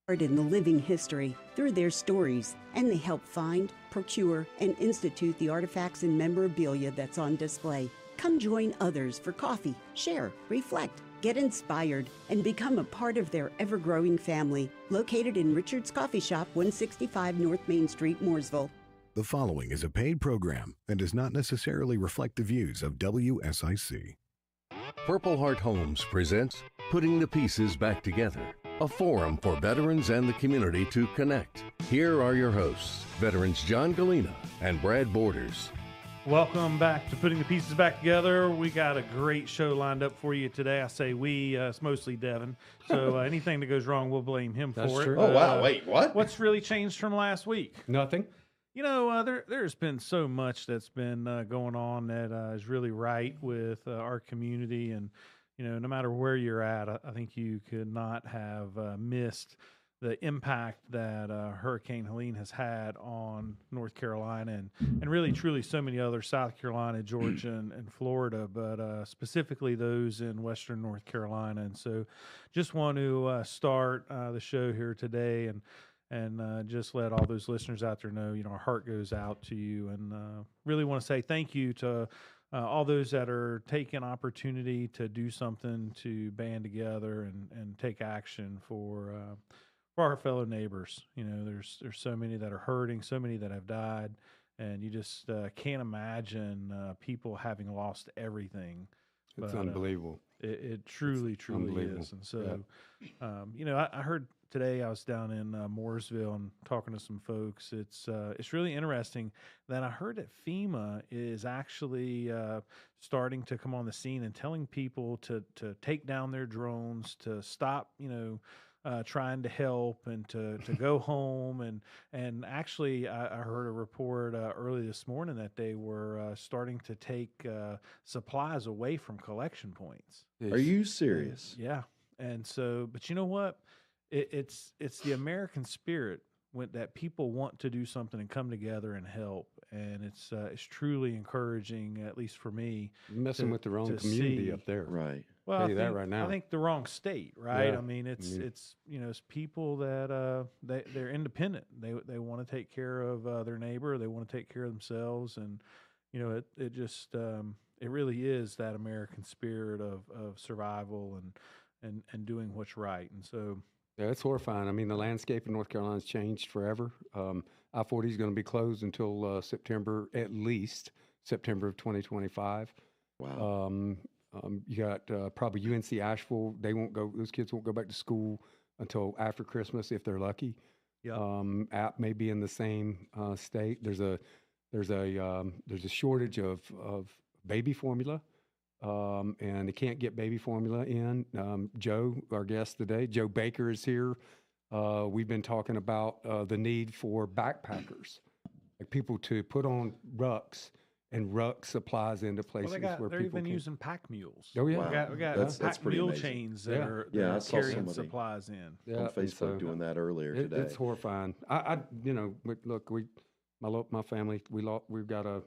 In the living history through their stories, and they help find, procure, and institute the artifacts and memorabilia that's on display. Come join others for coffee, share, reflect, get inspired, and become a part of their ever-growing family, located in Richard's Coffee Shop, 165 North Main Street, Mooresville. The following is a paid program and does not necessarily reflect the views of WSIC. Purple Heart Homes presents Putting the Pieces Back Together, a forum for veterans and the community to connect. Here are your hosts, veterans John Gallina and Brad Borders. Welcome back to Putting the Pieces Back Together. We got a great show lined up for you today. I say we, it's mostly Devin. So anything that goes wrong, we'll blame him for it. Oh, wow. Wait, what? What's really changed from last week? Nothing. You know, there's been so much that's been going on that is really right with our community. And, you know, no matter where you're at, I think you could not have missed the impact that Hurricane Helene has had on North Carolina and really, truly so many other South Carolina, Georgia, and Florida, but specifically those in Western North Carolina. And so just want to start the show here today and just let all those listeners out there know, you know, our heart goes out to you, and really want to say thank you to all those that are taking opportunity to do something to band together and take action for our fellow neighbors. You know, there's so many that are hurting, so many that have died, and you just can't imagine people having lost everything. It's unbelievable. It truly is. And so, you know, I heard today, I was down in Mooresville and talking to some folks. It's really interesting that I heard that FEMA is actually starting to come on the scene and telling people to take down their drones, to stop, you know, trying to help and to go home. And actually, I heard a report early this morning that they were starting to take supplies away from collection points. Are you serious? Yeah. And so, but you know what? It's the American spirit that people want to do something and come together and help, and it's truly encouraging, at least for me. You're messing with the wrong community up there, right? Well, I'll tell you that right now. I think the wrong state, right? Yeah. I mean, it's you know, it's people that they're independent. They want to take care of their neighbor. They want to take care of themselves, and you know, it just it really is that American spirit of survival and doing what's right, and so. Yeah, it's horrifying. I mean, the landscape in North Carolina's changed forever. I-40 is going to be closed until September, at least September of 2025. Wow. You got probably UNC Asheville. Those kids won't go back to school until after Christmas if they're lucky. Yeah. App may be in the same state. There's a shortage of baby formula. And they can't get baby formula in. Joe, our guest today, Joe Baker is here. We've been talking about the need for backpackers, like people to put on rucks and ruck supplies into places where people they're even using pack mules. Oh yeah, Wow. We got That's pack pretty mule amazing. chains that are I saw carrying somebody supplies in. yeah, on Facebook doing that earlier today. It's horrifying. I you know, look, my family, we've got a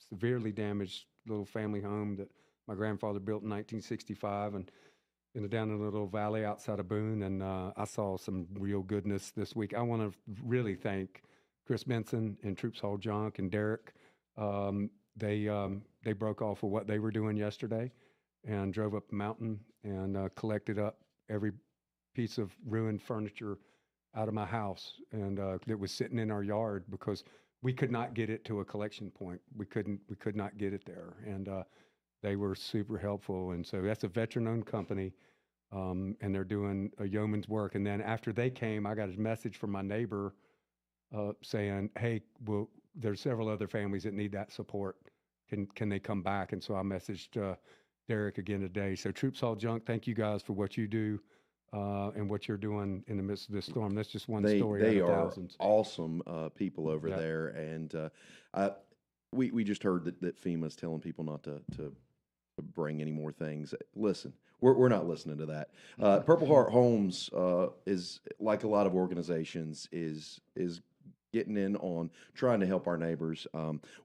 severely damaged little family home that my grandfather built in 1965, and down in a little valley outside of Boone, and I saw some real goodness this week. I want to really thank Chris Benson and Troops Hall Junk and Derek. They broke off of what they were doing yesterday and drove up the mountain and collected up every piece of ruined furniture out of my house, and that was sitting in our yard because we could not get it to a collection point. We could not get it there, and they were super helpful. And so that's a veteran-owned company, and they're doing a yeoman's work. And then after they came, I got a message from my neighbor saying, hey, well, there's several other families that need that support. Can they come back? And so I messaged Derek again today. So Troops Hall Junk, thank you guys for what you do and what you're doing in the midst of this storm. That's just one story they out of are thousands. Awesome people over there. And we just heard that FEMA's telling people not to bring any more things. Listen, we're not listening to that. Purple Heart Homes is, like a lot of organizations, is getting in on trying to help our neighbors.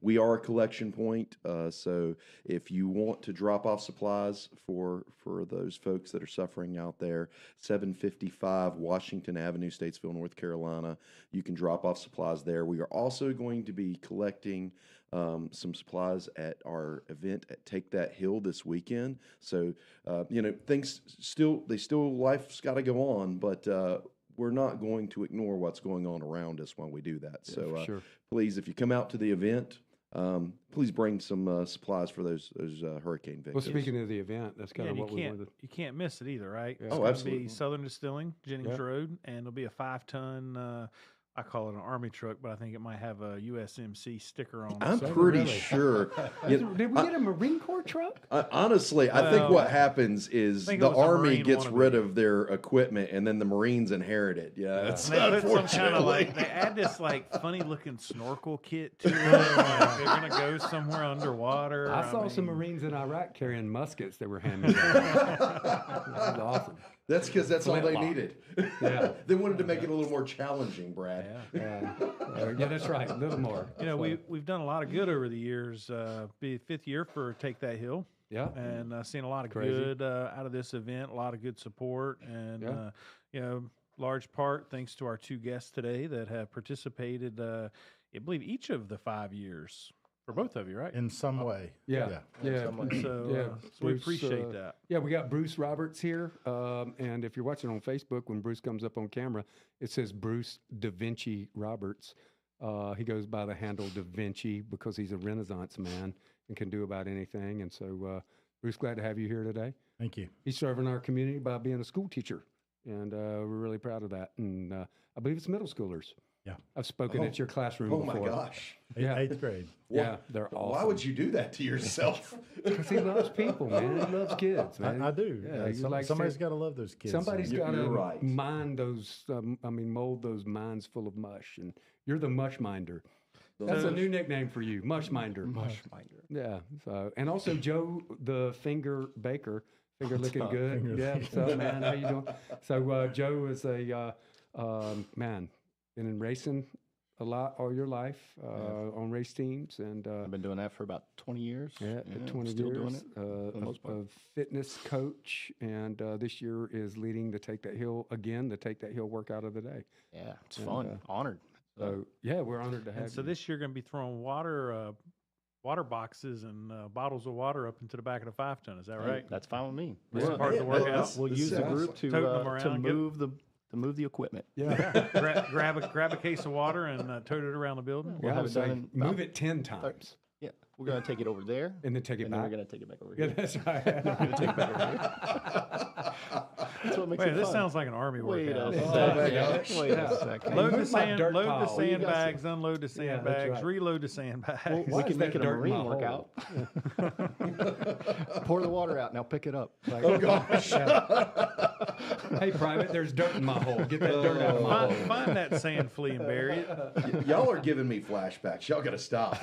We are a collection point, so if you want to drop off supplies for those folks that are suffering out there, 755 Washington Avenue, Statesville, North Carolina, you can drop off supplies there. We are also going to be collecting some supplies at our event at Take That Hill this weekend. So, things life's got to go on, but we're not going to ignore what's going on around us when we do that. Yeah, So sure. please, if you come out to the event, please bring some supplies for those hurricane victims. Well, speaking of the event, that's kind of what we wanted. You can't miss it either, right? Yeah. It's Oh, gonna absolutely. be Southern Distilling, Jennings Yeah. Road, and it'll be a 5-ton. I call it an Army truck, but I think it might have a USMC sticker on it. I'm So- pretty Really? sure. Did we get a Marine Corps truck? Honestly, I think what happens is I think it the was a Army Marine gets wannabe. rid of their equipment, and then the Marines inherit it. Yeah, it's They put some kind of unfortunately. they add this funny looking snorkel kit to it. Like they're gonna go somewhere underwater. I saw some mean, Marines in Iraq carrying muskets that were handmade. That was awesome. That's because that's all they Flintlock. needed. Yeah. They wanted to make it a little more challenging, Brad. Yeah, that's right. A little more. We've done a lot of good over the years. Be 5th year for Take That Hill. Yeah. And seen a lot of Crazy. good out of this event, a lot of good support, and large part thanks to our 2 guests today that have participated. I believe each of the 5 years for both of you, right? in some way. Yeah. Yeah. So, Yeah. so we Bruce, appreciate that. Yeah, we got Bruce Roberts here. And if you're watching on Facebook, when Bruce comes up on camera, it says Bruce DaVinci Roberts. He goes by the handle DaVinci because he's a Renaissance man and can do about anything. And so, Bruce, glad to have you here today. Thank you. He's serving our community by being a school teacher. And we're really proud of that. And I believe it's middle schoolers. Yeah. I've spoken at your classroom Oh before. my gosh! Yeah. 8th grade. Yeah, they're awesome. Why would you do that to yourself? Because he loves people, man. He loves kids, man. I do. Yeah, he Some- likes somebody's to- got to love those kids. Somebody's You're- got to you're right. mind those. Mold those minds full of mush, and you're the mush minder. That's a new nickname for you, mush minder. Mush minder. Yeah. So, and also Joe, the finger baker, finger looking good. Finger Yeah. So, man, how you doing? So, Joe is a man, been in racing a lot all your life on race teams, and I've been doing that for about 20 years. yeah, 20 still years. doing it. the most part. A fitness coach, and this year is leading the Take That Hill again, the Take That Hill workout of the day. Yeah, it's And, fun. Honored. So yeah, we're honored to have And so you. this year, going to be throwing water boxes and bottles of water up into the back of the 5-ton. Is that Hey, right? that's fine with me. This is We'll- part of the Yeah, workout. We'll use the sounds group like- to Toting them around, get- move the equipment. Yeah. grab a case of water and tote it around the building. We'll Yeah, have I it was done like, in move about it 10 times, Yeah, we're gonna take it over there, and then take it and then back. we're gonna take it back over Yeah, here. that's right. We're gonna take it back over here. That's what makes Wait, it this fun. sounds like an army Wait a workout. second. Wait Yeah. a second. Load the, Move my dirt load the pile. Well, you got sandbags, unload the Yeah, that's sandbags, right. reload the sandbags. Well, Why we is can that make it a dirt in marine my workout. Pour the water out. Now pick it up. Oh gosh! Hey, Private, there's dirt in my hole. Get that dirt out of my hole. Find that sand flea and bury it. Y'all are giving me flashbacks. Y'all got to stop.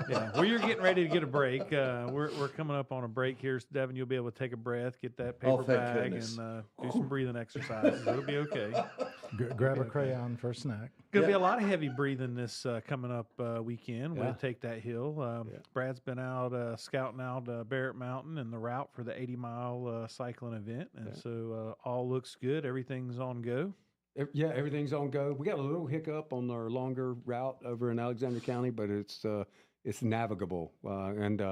Yeah. Well, you're getting ready to get a break. We're coming up on a break here. So Devin, you'll be able to take a breath, get that paper Oh, thank bag, goodness. and do some breathing exercises. It'll be okay. Grab a crayon for a snack. Going to be a lot of heavy breathing this coming up weekend. Yeah. We'll take that hill. Brad's been out scouting out Barrett Mountain and the route for the 80-mile cycling event, and so all looks good. Everything's on go. Yeah, everything's on go. We got a little hiccup on our longer route over in Alexander County, but it's navigable. And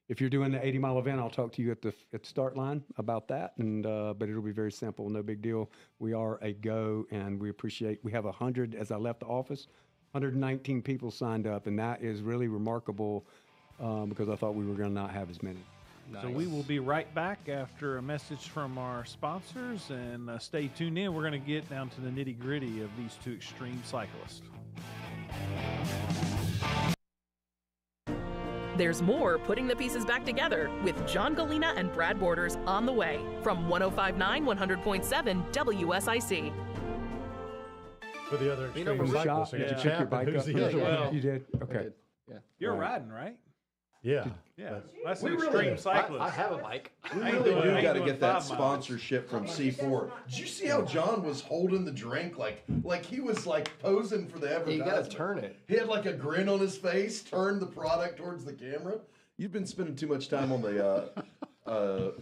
if you're doing the 80-mile event, I'll talk to you at the start line about that. And but it'll be very simple, no big deal. We are a go, and we appreciate. We have 100 as I left the office. 119 people signed up, and that is really remarkable because I thought we were going to not have as many. So we will be right back after a message from our sponsors, and stay tuned in. We're going to get down to the nitty-gritty of these two extreme cyclists. There's more Putting the Pieces Back Together with John Gallina and Brad Borders on the way from 105.9 100.7 WSIC. For the other extreme we cyclists, shot. I got Did to you pick your chat, but bike who's up? the other Yeah, one? well, You did? I Okay. did. Yeah. You're Right. riding, right? Yeah. Yeah, that's We an really- extreme cyclist. I have a bike. We I ain't really doing- I do ain't got to doing get that 5 miles. sponsorship from C4. Did you see how John was holding the drink like he was like posing for the You advertisement? got to turn it. He had like a grin on his face, turned the product towards the camera. You've been spending too much time on the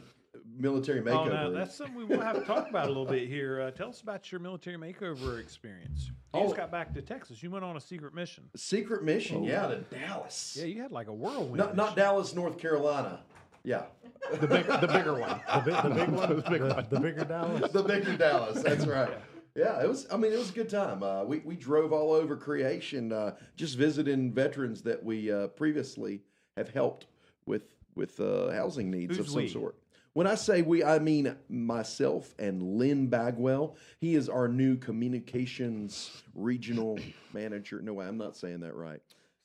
military Oh, makeover. now that's something we will have to talk about a little bit here. Tell us about your military makeover experience. You just got back to Texas. You went on a secret mission. Secret mission, yeah, to Dallas. Yeah, you had like a whirlwind. Not mission. Dallas, North Carolina. Yeah, The bigger one. The big one, the bigger Dallas. the bigger Dallas. That's right. Yeah, it was. I mean, it was a good time. We drove all over creation, just visiting veterans that we previously have helped with housing needs of Who's some we? sort. When I say we, I mean myself and Lynn Bagwell. He is our new communications regional manager. No, I'm not saying that right.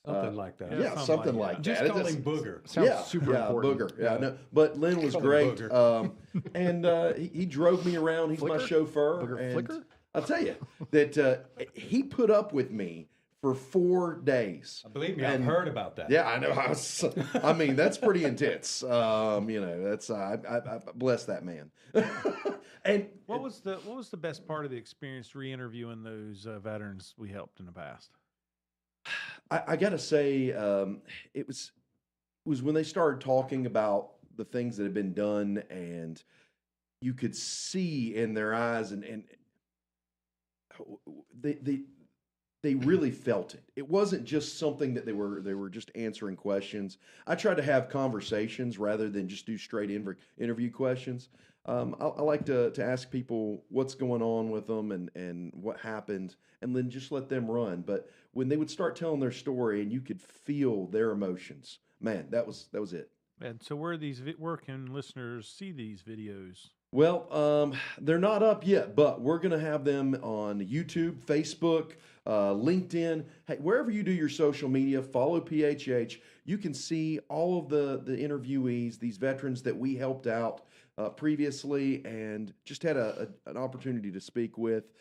Something like that. Yeah, something like that. Just It call just- him Booger. Sounds super important. Booger. Yeah, no, but Lynn was Call him great, Booger. and he drove me around. He's my Flicker? chauffeur. Booger and Flicker? I'll tell you that he put up with me for 4 days. Believe me, I've heard about that. Yeah, I know. I mean, that's pretty intense. That's I bless that man. And What was the best part of the experience re-interviewing those veterans we helped in the past? I got to say, it was when they started talking about the things that had been done, and you could see in their eyes, and they really felt it. It wasn't just something that they were just answering questions. I tried to have conversations rather than just do straight interview questions. I like to ask people what's going on with them and what happened, and then just let them run. But when they would start telling their story and you could feel their emotions, man, that was it. And so where can listeners see these videos? Well, they're not up yet, but we're going to have them on YouTube, Facebook, LinkedIn. Hey, wherever you do your social media, follow PHH. You can see all of the interviewees, these veterans that we helped out previously and just had an opportunity to speak with.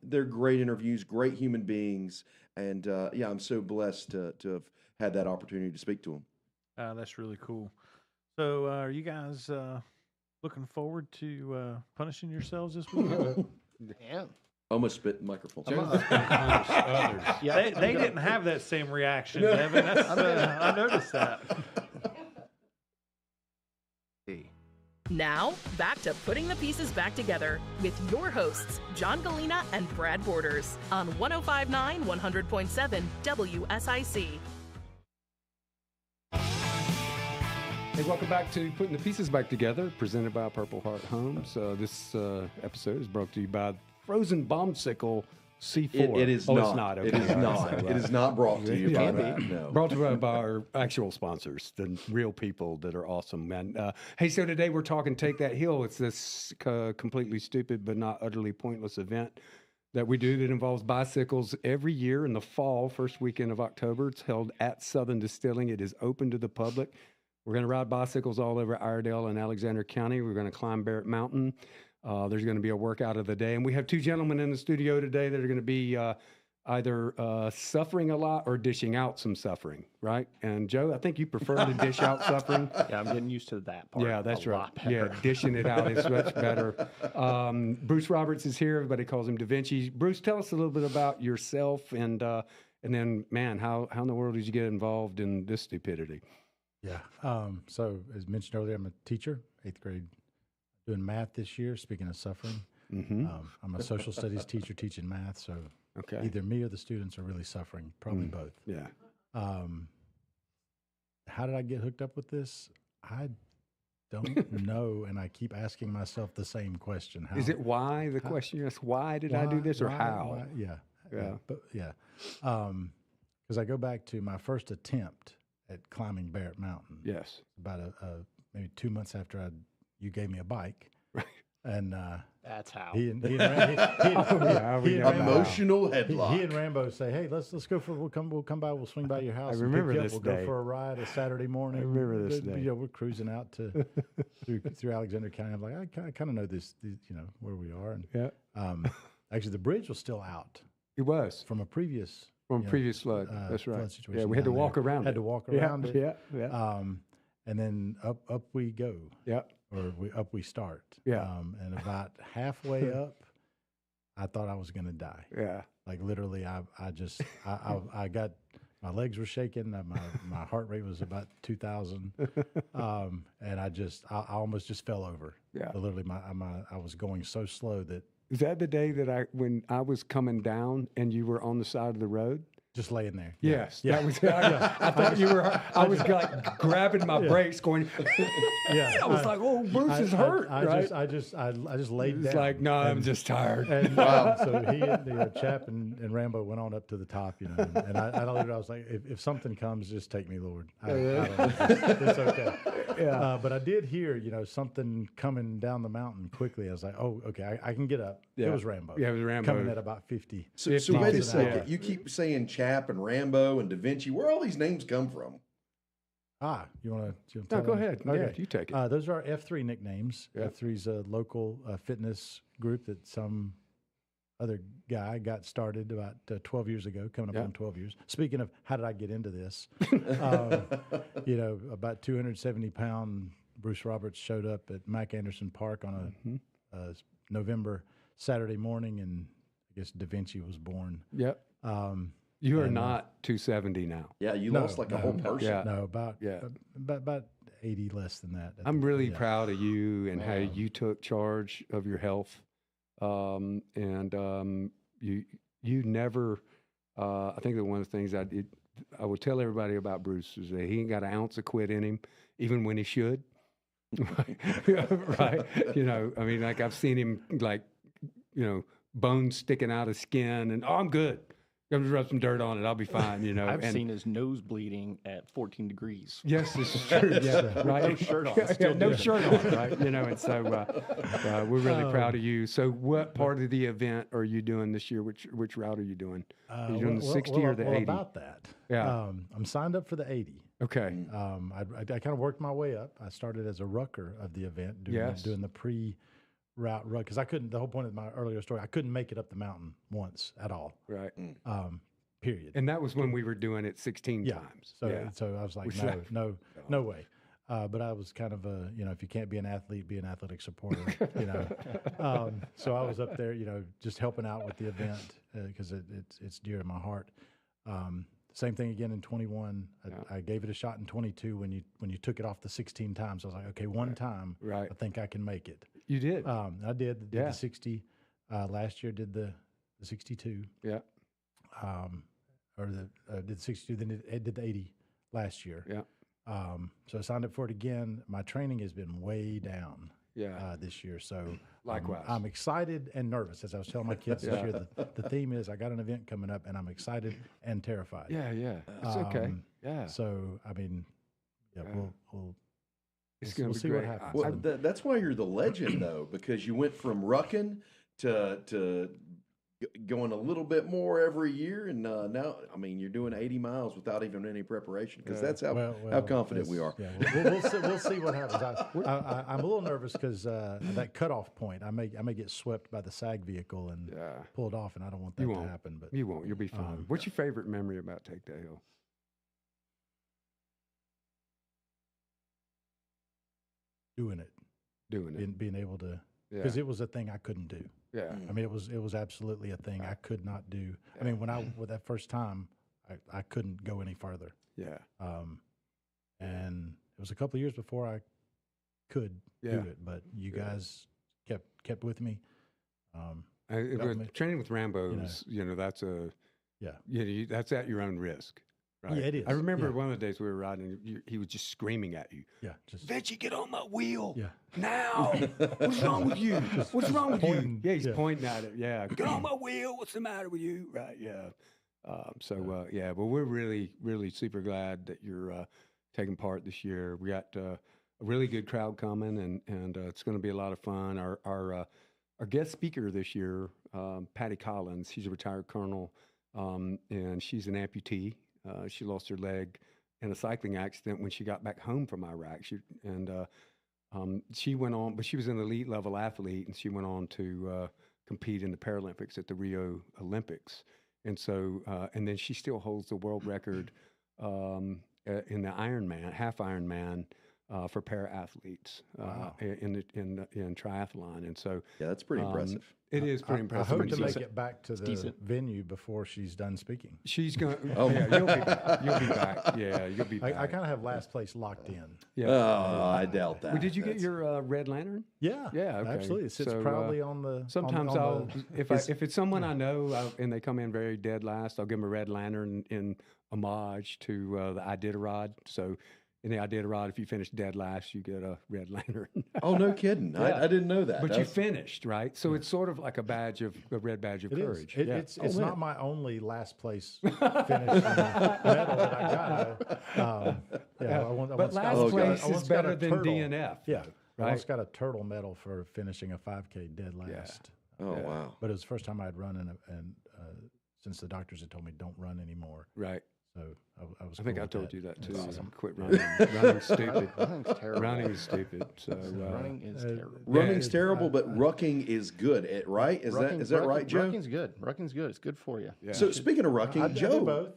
They're great interviews, great human beings, and I'm so blessed to have had that opportunity to speak to them. That's really cool. So are you guys looking forward to punishing yourselves this weekend? Yeah. Almost spit in the microphone. Yeah. They didn't have that same reaction, Devin. That's, I noticed that. Now, back to putting the pieces back together with your hosts, John Gallina and Brad Borders on 105.9 100.7 WSIC. Hey, welcome back to Putting the Pieces Back Together, presented by Purple Heart Homes. This episode is brought to you by Frozen Bombsicle C4. It is oh, not. It's not. It Okay. is not. It is not brought to you by that. No. Brought to you by our actual sponsors, the real people that are awesome, man. Hey, so today we're talking Take That Hill. It's this completely stupid but not utterly pointless event that we do that involves bicycles every year in the fall, first weekend of October. It's held at Southern Distilling. It is open to the public. We're going to ride bicycles all over Iredell and Alexander County. We're going to climb Barrett Mountain. There's going to be a workout of the day. And we have two gentlemen in the studio today that are going to be either suffering a lot or dishing out some suffering, right? And Joe, I think you prefer to dish out suffering. Yeah, I'm getting used to that part. Yeah, that's a right. lot better. Yeah, dishing it out is much better. Bruce Roberts is here. Everybody calls him DaVinci. Bruce, tell us a little bit about yourself and then, man, how in the world did you get involved in this stupidity? Yeah. So as mentioned earlier, I'm a teacher, 8th grade, doing math this year. Speaking of suffering, I'm a social studies teacher teaching math. So Okay. either me or the students are really suffering, probably both. Yeah. How did I get hooked up with this? I don't know, and I keep asking myself the same question. How, Is it why? The question you ask, why did I do this or why- how? why- yeah. Yeah. But yeah. Because I go back to my first attempt at climbing Barrett Mountain. Yes. About maybe 2 months after you gave me a bike. Right. And That's how. he and Rambo Emotional headlock. he and Rambo say, "Hey, let's go for we'll come by, we'll swing by your house. remember and pick you this up. We'll day. go for a ride a Saturday morning. I remember this You day. know, we're cruising out to through Alexander County. I'm like, I kind of know this, you know, where we are. And Yeah. actually, the bridge was still out It was. from a previous From previous flood. That's right. Flood situation Yeah, we had to down walk there. around Had it. to walk around it. Yeah. And then up we go. Yeah. Or we start. Yeah. And about halfway up, I thought I was going to die. Yeah. Like literally, I got, my legs were shaking. My heart rate was about 2,000. And I almost just fell over. Yeah. Literally, I was going so slow that. Is that the day that when I was coming down and you were on the side of the road? Just laying there. Yes. Yeah. That was, I thought you were, I was like grabbing my brakes going, I was like, oh, Bruce is hurt, right? I just laid down. It's like, no, I'm just tired. And so he and Chap and Rambo went on up to the top, and I was like, if something comes, just take me, Lord. I don't know. It's okay. Yeah. But I did hear, something coming down the mountain quickly. I was like, oh, okay, I can get up. Yeah. It was Rambo. Yeah, it was Rambo. Coming at about 50. So wait a second. Yeah. You keep saying Chap and Rambo and DaVinci. Where all these names come from? You want to? No, go ahead. Okay. Yeah, you take it. Those are our F3 nicknames. Yeah. F3's a local fitness group that some other guy got started about 12 years ago, coming up on 12 years. Speaking of how did I get into this, about 270-pound Bruce Roberts showed up at Mac Anderson Park on a November Saturday morning, and I guess DaVinci was born. Yep. You are not 270 now. Yeah, you lost like a whole person. Yeah. No, about 80 less than that. I'm really proud of you and how you took charge of your health. You never, I think that one of the things I would tell everybody about Bruce is that he ain't got an ounce of quit in him, even when he should. Right. I mean, like I've seen him bones sticking out of skin and, I'm good. I'm just rub some dirt on it. I'll be fine, I've seen his nose bleeding at 14 degrees. Yes, this is true. Yeah, right. No shirt on. No shirt on, right? And so we're really proud of you. So what part of the event are you doing this year? Which route are you doing? Are you doing the 60 or the 80? About that. Yeah. I'm signed up for the 80. Okay. I kind of worked my way up. I started as a rucker of the event, doing the pre-route run, because I couldn't. The whole point of my earlier story, I couldn't make it up the mountain once at all. Right. Period. And that was when we were doing it 16 times. So I was like, no way. But I was kind of if you can't be an athlete, be an athletic supporter. So I was up there, just helping out with the event because it's dear to my heart. Same thing again in 21. I gave it a shot in 22 when you took it off the 16 times. I was like, okay, one time, I think I can make it. You did. I did the 60. Last year did the 62. Yeah. Did 62, then did the 80 last year. Yeah. So I signed up for it again. My training has been way down. Yeah. This year. So likewise, I'm excited and nervous. As I was telling my kids this year, the theme is I got an event coming up, and I'm excited and terrified. Yeah. It's okay. Yeah. So I mean, we'll we'll see great. what happens. Well, that's why you're the legend, though, because you went from rucking to going a little bit more every year, and now, I mean, you're doing 80 miles without even any preparation, because that's how confident we are. Yeah, we'll see what happens. I'm a little nervous because that cutoff point, I may get swept by the SAG vehicle and pulled off, and I don't want that to happen. But you won't. You'll be fine. What's your favorite memory about Take That Hill? Doing it, being able to, because it was a thing I couldn't do. Yeah, I mean, it was absolutely a thing I could not do. Yeah. I mean, with that first time, I couldn't go any further. Yeah. And it was a couple of years before I could do it, but you guys kept with me. Training with Rambo's, that's that's at your own risk. Right. Yeah, it is. I remember one of the days we were riding, he was just screaming at you. Yeah, just Vinci, get on my wheel. Yeah. Now. What's wrong with you? What's wrong with you? Yeah, he's pointing at it. Yeah. Get on my wheel. What's the matter with you? Right. Yeah. But we're really, really super glad that you're taking part this year. We got a really good crowd coming, and it's going to be a lot of fun. Our guest speaker this year, Patty Collins, she's a retired colonel, and she's an amputee. She lost her leg in a cycling accident when she got back home from Iraq. She went on, but she was an elite level athlete, and she went on to compete in the Paralympics at the Rio Olympics. And so, and then she still holds the world record in the Ironman, half Ironman, for para athletes in triathlon. And so, yeah, that's pretty impressive. It is pretty impressive. I hope to make it back to the venue before she's done speaking. She's going. Oh, yeah, you'll be back. You'll be back. Yeah, you'll be back. I kind of have last place locked in. Yeah. Oh, I doubt that. Well, did you get your red lantern? Yeah. Yeah. Okay. Absolutely. It sits proudly on the. Sometimes on if it's someone I know and they come in very dead last, I'll give them a red lantern in homage to the Iditarod. So. In the Iditarod, if you finish dead last, you get a red lantern. Oh, no kidding! Yeah. I didn't know that. But you finished, right? So it's sort of like a red badge of courage. It's not my only last place finish medal that I got. But last place is better than DNF. Yeah, right? I once got a turtle medal for finishing a 5K dead last. Yeah. Oh wow! But it was the first time I'd run, and since the doctors had told me don't run anymore. Right. So I was. I think cool I told that. you that too. Awesome. Quit running. Running's stupid. Running's terrible. Running is stupid. So running is terrible. Running's terrible, but rucking is good. Right? Is that right, Joe? Rucking's good. Rucking's good. It's good for you. Yeah. So speaking of rucking, Joe, both.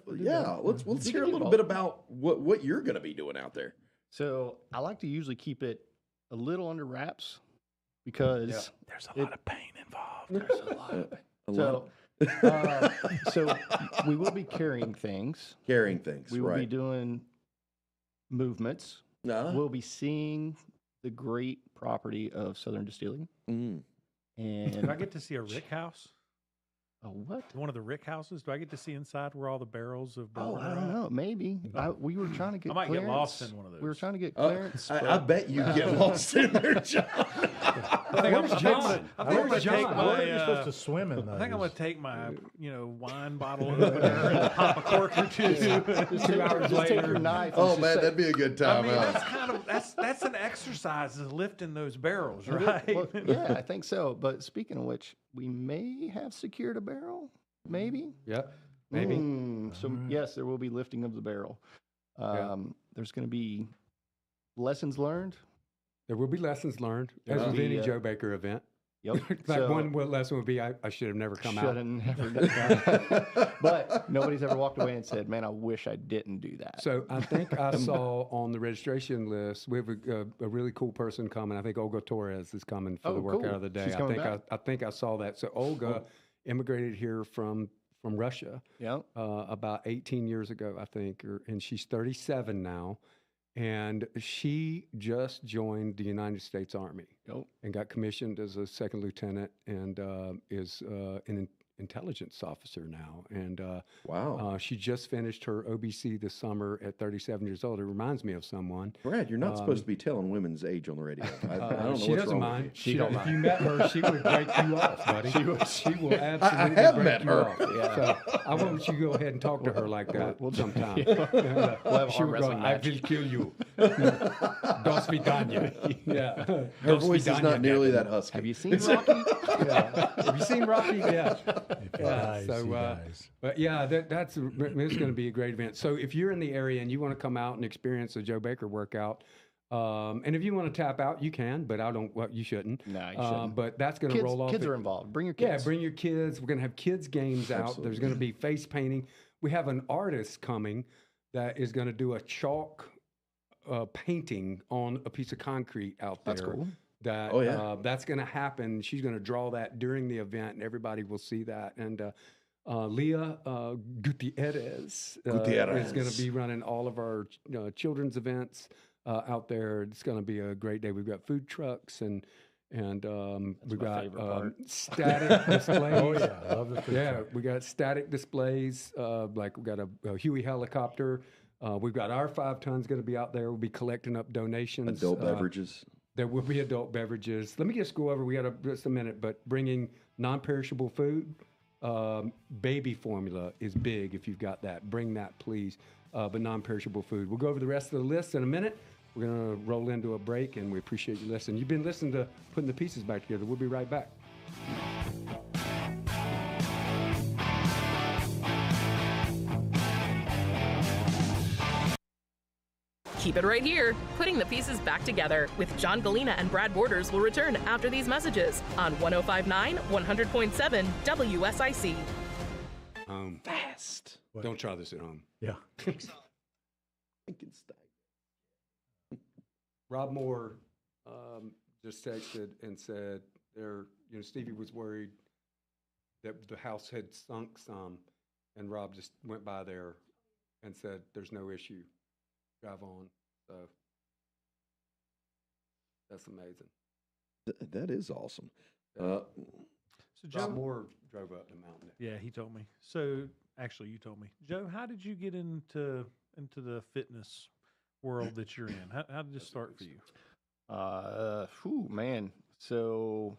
let's hear a little bit about what you're going to be doing out there. So I like to usually keep it a little under wraps because there's a lot of pain involved. There's a lot of pain. So we will be carrying things. We will be doing movements. We'll be seeing the great property of Southern Distilling. Mm. And do I get to see a rick house? A what? One of the rick houses? Do I get to see inside where all the barrels of bourbon I don't know. Maybe. We were trying to get I might clearance. get lost in one of those. We were trying to get clearance. I bet you get lost in there, John. I think I'm going to take my. You're supposed to swim in those. I think I'm going to take my, wine bottle opener and pop a cork or two. 2 hours later, take your knife. Oh man, that'd be a good time. I mean, that's an exercise, is lifting those barrels, right? Well, yeah, I think so. But speaking of which, we may have secured a barrel. Maybe. Yep. Maybe. So yes, there will be lifting of the barrel. There's going to be lessons learned. There will be lessons learned, as with any Joe Baker event. Yep. One lesson would be I should have never come out. Should have never done that. But nobody's ever walked away and said, man, I wish I didn't do that. So I think I saw on the registration list, we have a really cool person coming. I think Olga Torres is coming for the workout of the day. She's coming back. I think I saw that. So Olga immigrated here from Russia about 18 years ago, I think, and she's 37 now. And she just joined the United States Army and got commissioned as a second lieutenant and is an intelligence officer now. And wow, she just finished her OBC this summer at 37 years old. It reminds me of someone. Brad, you're not supposed to be telling women's age on the radio. I don't know she what's doesn't wrong mind. with you. If you met her, she would break you off, buddy. She will absolutely I have break met you her. off. Yeah. So I want you to go ahead and talk to her like that sometime. We'll have She a will go, wrestling I match. will kill you. Dos vidania. Yeah. Her voice is not nearly that husky. Have you seen Rocky? Have you seen Rocky? Yeah. Nice. But yeah, it's going to be a great event. So if you're in the area and you want to come out and experience a Joe Baker workout, and if you want to tap out, you can, but you shouldn't. No, you shouldn't. But that's going to roll off. Kids are involved. Bring your kids. Yeah, bring your kids. We're going to have kids games out. Absolutely. There's going to be face painting. We have an artist coming that is going to do a chalk painting on a piece of concrete out there. That's cool. That's going to happen. She's going to draw that during the event, and everybody will see that. And Leah Gutierrez is going to be running all of our children's events out there. It's going to be a great day. We've got food trucks and we've got static displays. Oh yeah, I love the food truck. We got static displays. Like we got a Huey helicopter. We've got our 5 tons going to be out there. We'll be collecting up donations. Adult beverages. There will be adult beverages. Let me just go over. We got just a minute, but bringing non-perishable food. Baby formula is big. If you've got that, bring that, please. But non-perishable food. We'll go over the rest of the list in a minute. We're going to roll into a break, and we appreciate you listening. You've been listening to Putting the Pieces Back Together. We'll be right back. Keep it right here. Putting the Pieces Back Together with John Gallina and Brad Borders will return after these messages on 105.9, 100.7 WSIC. home. Fast. What? Don't try this at home. Yeah. Rob Moore just texted and said Stevie was worried that the house had sunk some, and Rob just went by there and said, "There's no issue. Drive on." So that's amazing. That is awesome. So Joe Moore drove up the mountain. Yeah, he told me. So actually, you told me, Joe. How did you get into the fitness world that you're in? How did this start for you? Man. So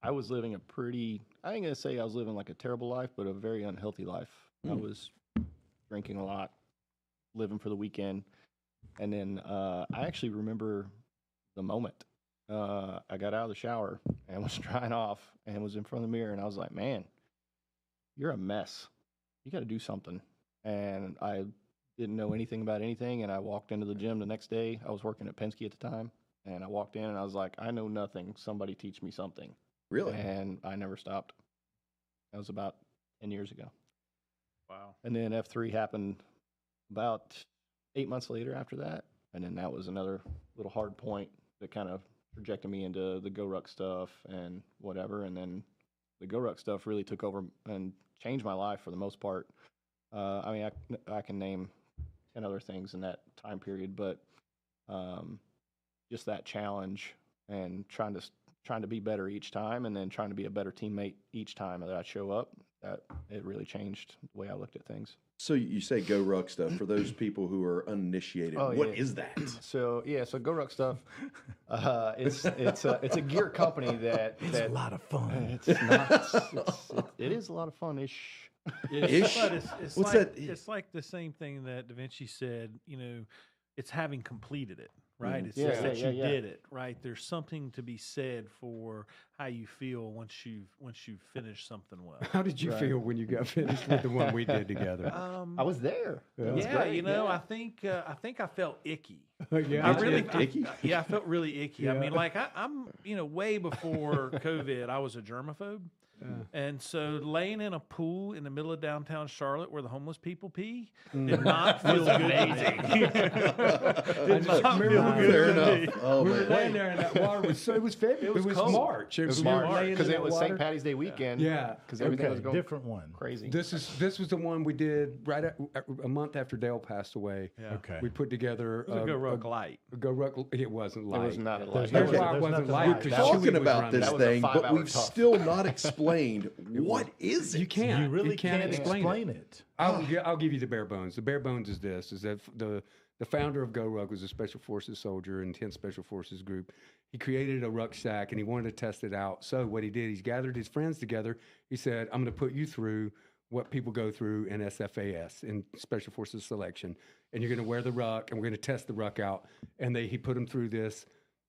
I was living I ain't gonna say I was living like a terrible life, but a very unhealthy life. I was drinking a lot, living for the weekend, and then I actually remember the moment. I got out of the shower and was drying off and was in front of the mirror, and I was like, "Man, you're a mess. You got to do something." And I didn't know anything about anything, and I walked into the gym the next day. I was working at Penske at the time, and I walked in and I was like, "I know nothing. Somebody teach me something." Really? And I never stopped. That was about 10 years ago. Wow. And then F3 happened about 8 months later after that, and then that was another little hard point that kind of projected me into the GoRuck stuff and whatever. And then the GoRuck stuff really took over and changed my life for the most part. I can name 10 other things in that time period, but just that challenge and trying to be better each time, and then trying to be a better teammate each time that I show up, that it really changed the way I looked at things. So you say GoRuck stuff for those people who are uninitiated. What is that? So GoRuck stuff. It's a gear company that it's a lot of fun. It is a lot of fun. Ish. It's What's like, that? It's like the same thing that DaVinci said. It's having completed it, right? It's Yeah, just that yeah, you yeah. did it, right? There's something to be said for how you feel once you've finished something well. How did you feel when you got finished with the one we did together? I was there. I think I felt icky. Yeah, I really icky. Yeah, I felt really icky. Yeah. I mean, like I'm way before COVID, I was a germaphobe. And so laying in a pool in the middle of downtown Charlotte where the homeless people pee did not feel good to me. Did not feel good to me. Oh, we were man. laying there, and that water was February. It was cold. March. It was March because it was St. Patty's Day weekend. Yeah. because everything was going different one. crazy. This was the one we did a month after Dale passed away. Yeah. Okay. We put together It was a GoRuck light. a GoRuck. It wasn't light. It was not a light. Here's why it There's wasn't nothing light. like because that. Chewy Talking was about running. this That was a thing, but 5-hour we've tough. still not explained what is it. You can't. You really can't explain explain it. I'll give you the bare bones. The bare bones is this: is that the founder of GoRuck was a Special Forces soldier in 10th Special Forces group. He created a rucksack and he wanted to test it out. So what he did, he's gathered his friends together. He said, "I'm going to put you through what people go through in SFAS, in Special Forces selection, and you're going to wear the ruck, and we're going to test the ruck out." And he put them through this.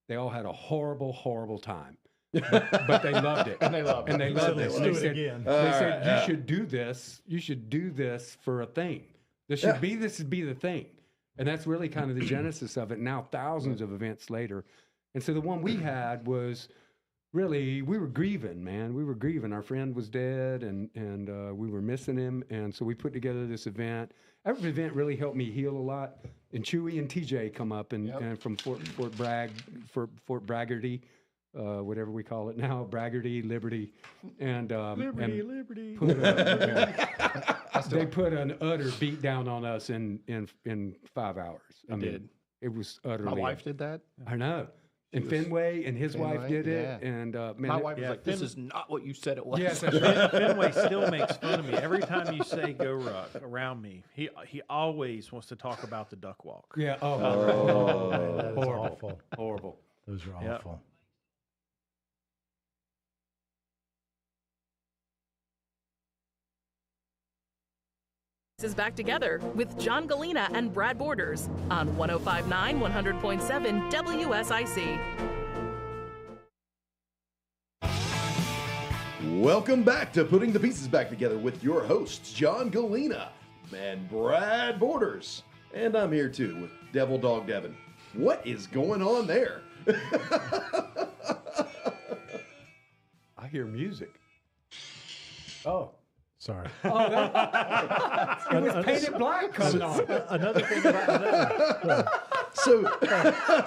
They all had a horrible, horrible time. But they loved it. And they loved it. And they loved Let's it. do They it said, again. they said you should do this. You should do this for a thing. This should be the thing. And that's really kind of the genesis of it. Now, thousands of events later. And so the one we had was really, we were grieving, man. We were grieving. Our friend was dead, and we were missing him. And so we put together this event. Every event really helped me heal a lot. And Chewy and TJ come up and from Fort Braggarty, whatever we call it now, Braggarty, Liberty, and Liberty. They put an utter beat down on us in 5 hours. I mean, did. it was utterly. My wife did that. I know. And Fenway and his wife Fenway, did it, yeah. and man, My wife was yeah, like, "This is not what you said it was." Yes, that's right. Fenway still makes fun of me every time you say GoRuck around me. He always wants to talk about the duck walk. Yeah. Oh, man, that is horrible. awful. Horrible. Those are Yep. awful. Is back together with John Gallina and Brad Borders on 105.9 100.7 WSIC. Welcome back to Putting the Pieces Back Together with your hosts, John Gallina and Brad Borders. And I'm here too with Devil Dog Devin. What is going on there? I hear music. Oh, Sorry. Oh, it was painted black coming on. Another thing about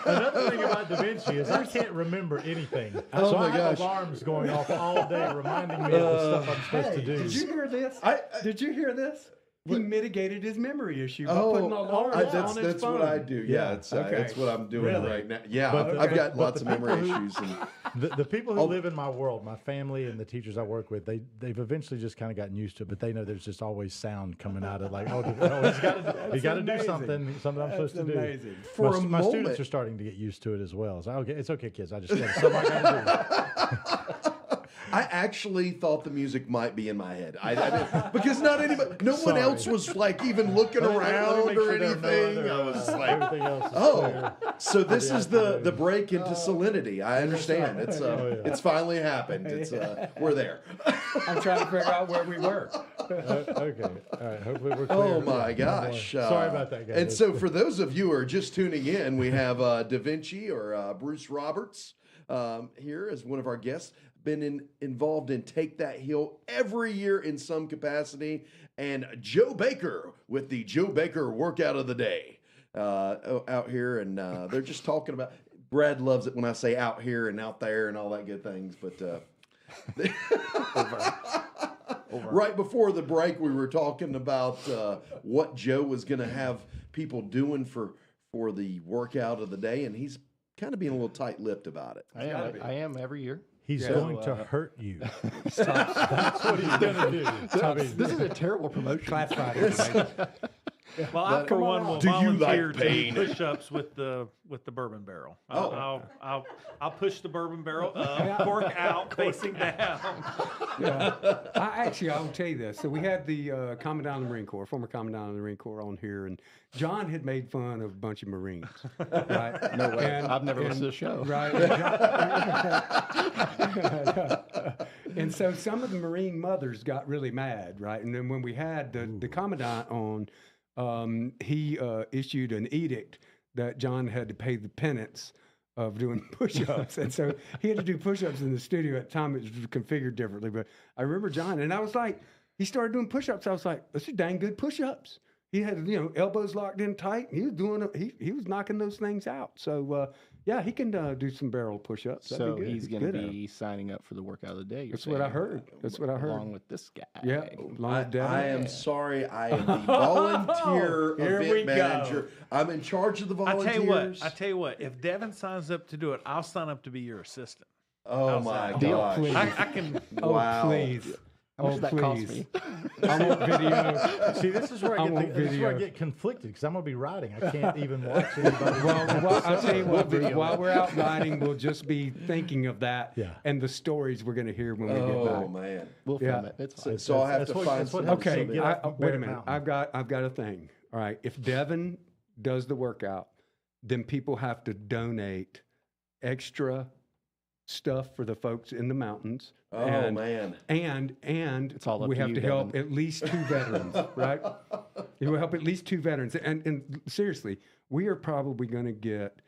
another thing about DaVinci is I can't remember anything. So I have alarms going off all day reminding me of the stuff I'm supposed to do. Did you hear this? Did you hear this? He mitigated his memory issue by putting alarms on his phone. That's what I do. Yeah, that's what I'm doing right now. Yeah, I've got lots of memory issues. The people who live in my world, my family and the teachers I work with, they've eventually just kind of gotten used to it, but they know there's just always sound coming out of like, he's got to do something I'm supposed to do. My students are starting to get used to it as well. So it's okay, kids. I just got something I got to do. I actually thought the music might be in my head. I didn't, because no one else was like even looking around or anything. I was like, so this is the break into salinity. I understand. It's finally happened. We're there. I'm trying to figure out where we were. Okay. All right. Hopefully we're clear. Oh my gosh. Sorry about that, guys. And so for those of you who are just tuning in, we have DaVinci or Bruce Roberts here as one of our guests. Been involved in Take That Hill every year in some capacity, and Joe Baker with the Joe Baker Workout of the Day out here, and they're just talking about. Brad loves it when I say out here and out there and all that good things, but right before the break, we were talking about what Joe was going to have people doing for the workout of the day, and he's kind of being a little tight-lipped about it. I am every year. He's going to hurt you. That's what he's going to do. This is a terrible promotion. Classified. Well, I for one will volunteer to do push-ups with the bourbon barrel. I'll push the bourbon barrel up, cork out, facing down. I'll tell you this. So we had the Commandant of the Marine Corps, former Commandant of the Marine Corps, on here, and John had made fun of a bunch of Marines. Right? No way. I've never listened to the show. Right. And so some of the Marine mothers got really mad, right? And then when we had the Commandant on, he issued an edict that John had to pay the penance of doing push-ups. And so he had to do push-ups in the studio. At the time, it was configured differently. But I remember John, and I was like, he started doing push-ups. I was like, those are dang good push-ups. He had, elbows locked in tight. He was doing he was knocking those things out. So, he can do some barrel push-ups. So he's going to be signing up for the workout of the day. That's what I heard. Along with this guy. Yeah. I am sorry. I am the volunteer event manager. I'm in charge of the volunteers. I tell you what. If Devin signs up to do it, I'll sign up to be your assistant. Oh my gosh! I can. Wow. Please. How much that cost me? I want video. See, this is where I get conflicted because I'm going to be riding. I can't even watch anybody. Well, I'll tell you what, while we're out riding, we'll just be thinking of that and the stories we're going to hear when we get back. Oh, man. We'll film it. It's fine. So I'll have to find some. Okay, wait a minute. I've got a thing. All right. If Devin does the workout, then people have to donate extra stuff for the folks in the mountains. Man. And it's all up we to have you, to Devin. help at least 2 veterans, right? We will help at least 2 veterans. And seriously, we are probably going to get,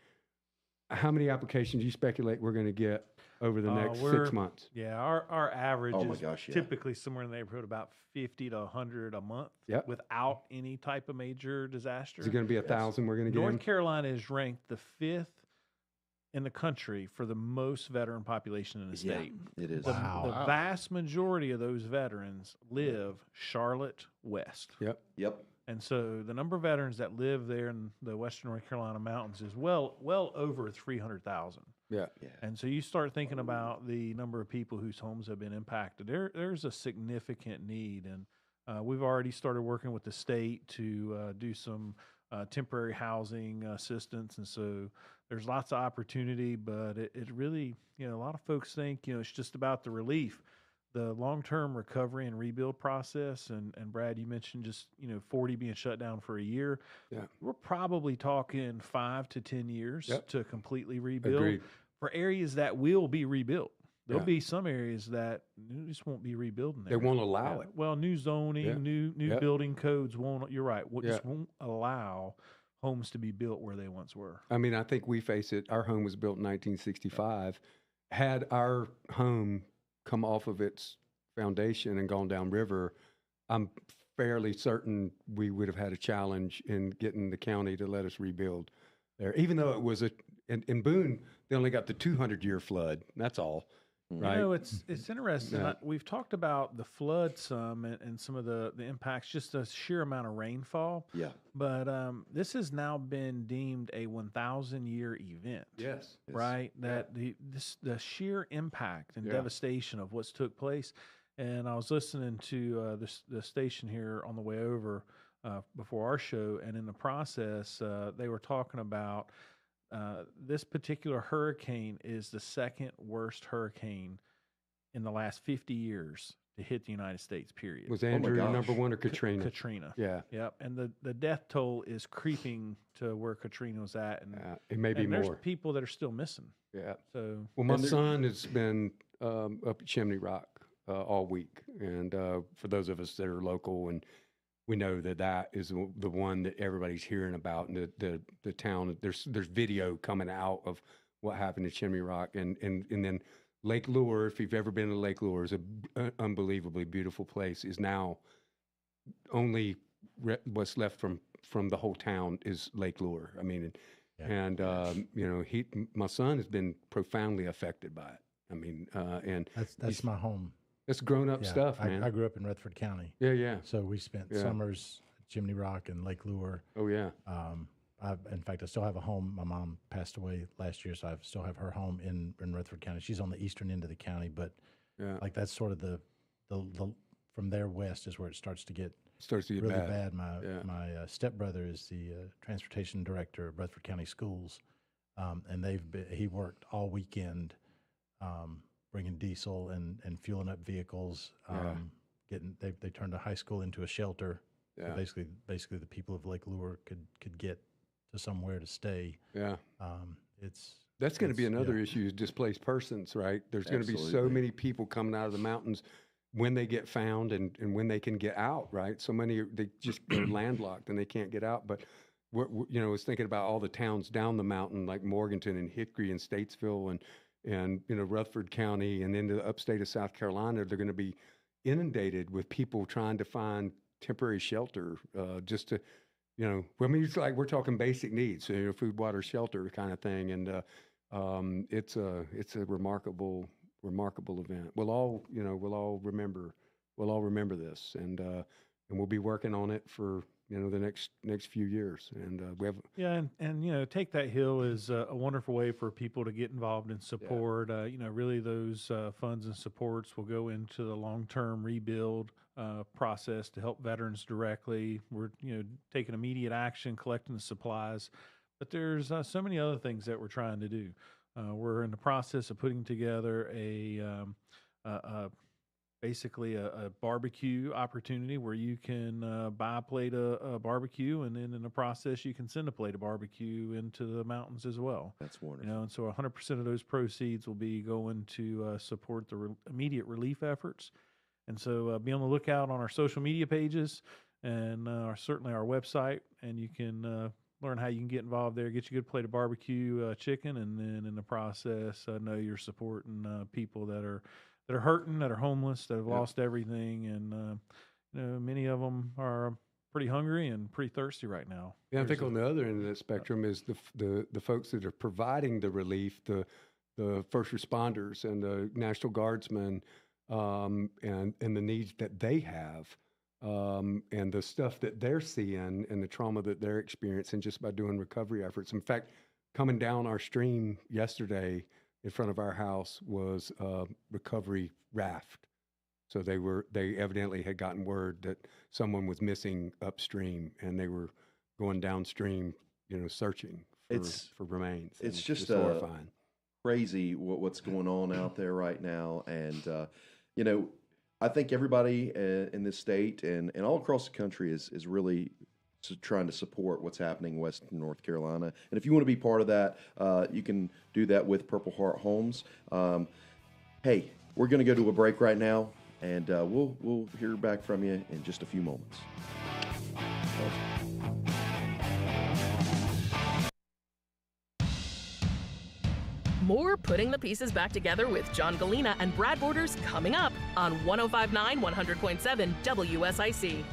how many applications you speculate we're going to get over the next 6 months? Yeah, our average is typically somewhere in the neighborhood about 50 to 100 a month without any type of major disaster. Is it going to be 1,000 we're going to get North Carolina is ranked the 5th in the country for the most veteran population in the state. It is. The vast majority of those veterans live Charlotte West. Yep. And so the number of veterans that live there in the Western North Carolina mountains is well over 300,000. Yeah. And so you start thinking about the number of people whose homes have been impacted. There's a significant need, and we've already started working with the state to do some temporary housing assistance, and so there's lots of opportunity, but it really, a lot of folks think, it's just about the relief. The long-term recovery and rebuild process, and Brad, you mentioned just, 40 being shut down for a year. Yeah. We're probably talking 5 to 10 years to completely rebuild. Agreed. For areas that will be rebuilt. There'll be some areas that just won't be rebuilding there. They won't allow it. Well, new zoning, new building codes won't, you're right, just won't allow homes to be built where they once were. I mean, I think we face it. Our home was built in 1965. Had our home come off of its foundation and gone downriver, I'm fairly certain we would have had a challenge in getting the county to let us rebuild there, even though it was in Boone, they only got the 200-year flood. That's all. Right. You know, it's interesting. We've talked about the flood some and some of the impacts, just the sheer amount of rainfall. Yeah. But this has now been deemed a 1,000-year event. Yes. Right. That the sheer impact and devastation of what's took place. And I was listening to the station here on the way over before our show, and in the process, they were talking about. This particular hurricane is the second worst hurricane in the last 50 years to hit the United States, period. Was Andrew number one or Katrina? Katrina. Yeah. Yep. And the death toll is creeping to where Katrina was at. And it may be more. There's people that are still missing. Yeah. So, well, my son has been up at Chimney Rock all week. And for those of us that are local, and we know that is the one that everybody's hearing about, and the town. There's video coming out of what happened to Chimney Rock, and then Lake Lure. If you've ever been to Lake Lure, is an unbelievably beautiful place. Is now only what's left from the whole town is Lake Lure. I mean, and you know, my son has been profoundly affected by it. I mean, and that's my home. It's grown-up stuff, man. I grew up in Rutherford County. Yeah. So we spent summers at Chimney Rock and Lake Lure. Oh, yeah. In fact, I still have a home. My mom passed away last year, so I still have her home in Rutherford County. She's on the eastern end of the county, but like that's sort of the from there west is where it starts to get really bad. My stepbrother is the transportation director of Rutherford County Schools, and he worked all weekend. Bringing diesel and fueling up vehicles, they turned a high school into a shelter. So basically the people of Lake Lure could get to somewhere to stay. Yeah, that's going to be another issue: displaced persons. Right? There's going to be so many people coming out of the mountains when they get found and when they can get out. Right? So many they're landlocked and they can't get out. But I was thinking about all the towns down the mountain like Morganton and Hickory and Statesville and Rutherford County and into the upstate of South Carolina. They're going to be inundated with people trying to find temporary shelter, just to, I mean, it's like we're talking basic needs, food, water, shelter kind of thing. And it's a remarkable event. We'll all remember this, and we'll be working on it for the next few years. And we have and Take That Hill is a wonderful way for people to get involved and support. Really those funds and supports will go into the long-term rebuild process to help veterans directly. We're taking immediate action, collecting the supplies, but there's so many other things that we're trying to do. We're in the process of putting together basically a barbecue opportunity where you can buy a plate of barbecue, and then in the process you can send a plate of barbecue into the mountains as well. That's wonderful. And so 100% of those proceeds will be going to support the immediate relief efforts. And so be on the lookout on our social media pages and certainly our website, and you can learn how you can get involved there, get you a good plate of barbecue chicken, and then in the process know you're supporting people that are hurting, that are homeless, that have lost everything, and many of them are pretty hungry and pretty thirsty right now. Yeah, I think on the other end of that spectrum is the folks that are providing the relief, the first responders and the National Guardsmen, and the needs that they have, and the stuff that they're seeing and the trauma that they're experiencing just by doing recovery efforts. In fact, coming down our stream yesterday, in front of our house was a recovery raft. So they evidently had gotten word that someone was missing upstream, and they were going downstream, searching for remains. It's just horrifying. Crazy what's going on out there right now. And, I think everybody in this state and all across the country is really trying to support what's happening in Western North Carolina. And if you want to be part of that, you can do that with Purple Heart Homes. Hey, we're going to go to a break right now, and we'll hear back from you in just a few moments. More Putting the Pieces Back Together with John Gallina and Brad Borders coming up on 105.9 100.7 WSIC.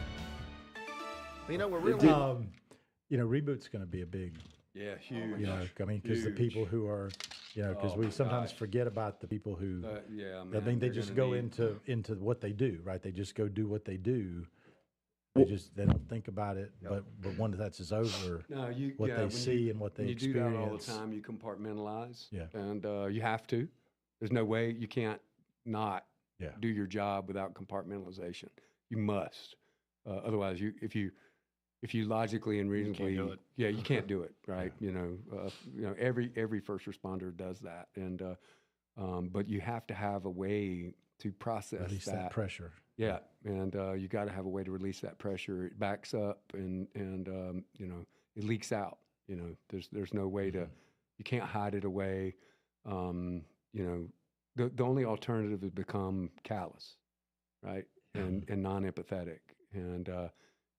We're really... Reboot's going to be a big... Yeah, huge. Because the people who are, because we sometimes forget about the people who, they just go into what they do, right? They just go do what they do. They don't think about it, but once that's over, what they see and what they experience. You do that all the time. You compartmentalize, and you have to. There's no way you can't not do your job without compartmentalization. You must, otherwise, if you logically and reasonably, you can't do it, right? Yeah. Every first responder does that, and but you have to have a way to process release that pressure. Yeah, and you got to have a way to release that pressure. It backs up, and it leaks out. There's no way to, you can't hide it away. The only alternative has become callous, right, and non-empathetic, and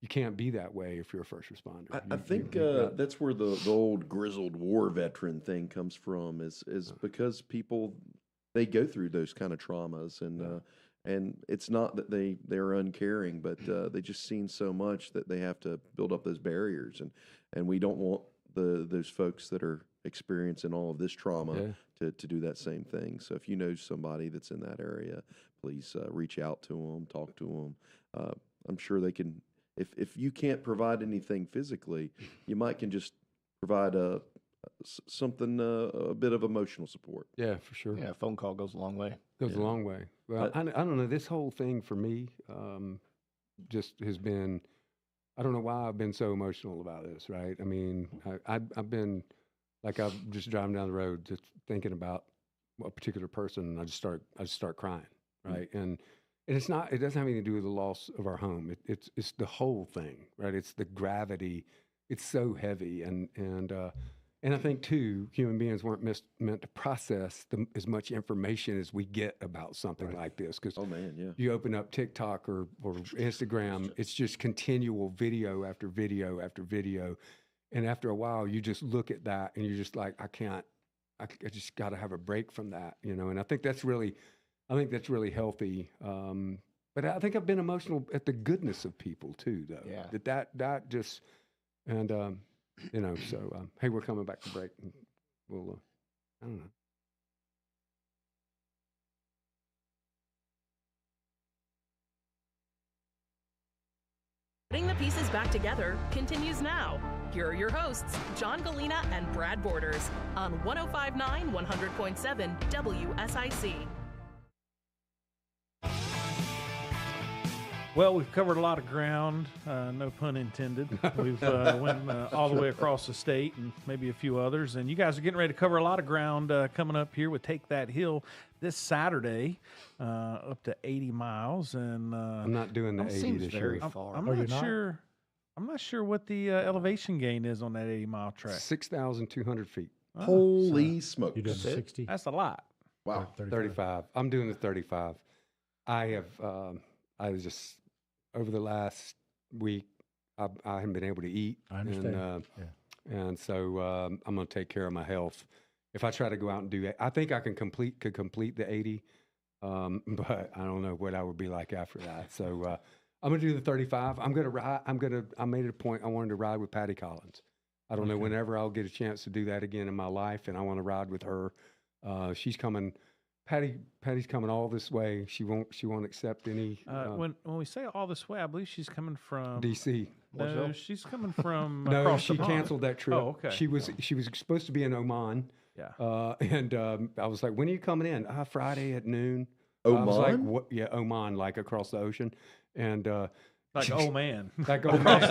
you can't be that way if you're a first responder. I think that's where the old grizzled war veteran thing comes from, is because people, they go through those kind of traumas, and it's not that they're uncaring, but they just seen so much that they have to build up those barriers, and we don't want those folks that are experiencing all of this trauma to do that same thing. So if you know somebody that's in that area, please reach out to them, talk to them. I'm sure they can. If you can't provide anything physically, you can just provide something, a bit of emotional support. Yeah, for sure. Yeah, a phone call goes a long way. Goes a long way. Well, I don't know. This whole thing for me just has been, I don't know why I've been so emotional about this, right? I mean, I've been, like, I'm just driving down the road just thinking about a particular person, and I just start crying, right? Mm-hmm. And it's not, it doesn't have anything to do with the loss of our home. It's the whole thing, right? It's the gravity. It's so heavy. And I think, too, human beings weren't meant to process as much information as we get about something like this. Because you open up TikTok or Instagram, it's just continual video after video after video. And after a while, you just look at that and you're just like, I just got to have a break from that, And I think that's really healthy. But I think I've been emotional at the goodness of people too, though. Yeah. That just, and so hey, we're coming back to break, and we'll, I don't know. Putting the Pieces Back Together continues now. Here are your hosts, John Gallina and Brad Borders, on 105.9 100.7 WSIC. Well, we've covered a lot of ground, no pun intended. We've went all the way across the state and maybe a few others. And you guys are getting ready to cover a lot of ground coming up here with Take That Hill this Saturday, up to 80 miles. And I'm not doing the 80 this year. I'm not sure what the elevation gain is on that 80-mile track. 6,200 feet. Holy smokes. You're doing 60? That's a lot. Wow. 35. I'm doing the 35. I was just, over the last week, I haven't been able to eat. I understand. And so I'm going to take care of my health. If I try to go out and do that, I think I could complete the 80, but I don't know what I would be like after that. So I'm going to do the 35. I'm going to ride. I made it a point. I wanted to ride with Patty Collins. I don't know whenever I'll get a chance to do that again in my life, and I want to ride with her. She's coming. Patty's coming all this way. She won't accept any. When we say all this way, I believe she's coming from DC. No, she's coming from. No, she canceled that trip. Oh, okay. She was supposed to be in Oman. Yeah. And I was like, when are you coming in? Friday at noon. Oman. I was like, what? Yeah, Oman, like across the ocean, and. Like, oh man. Like, oh man.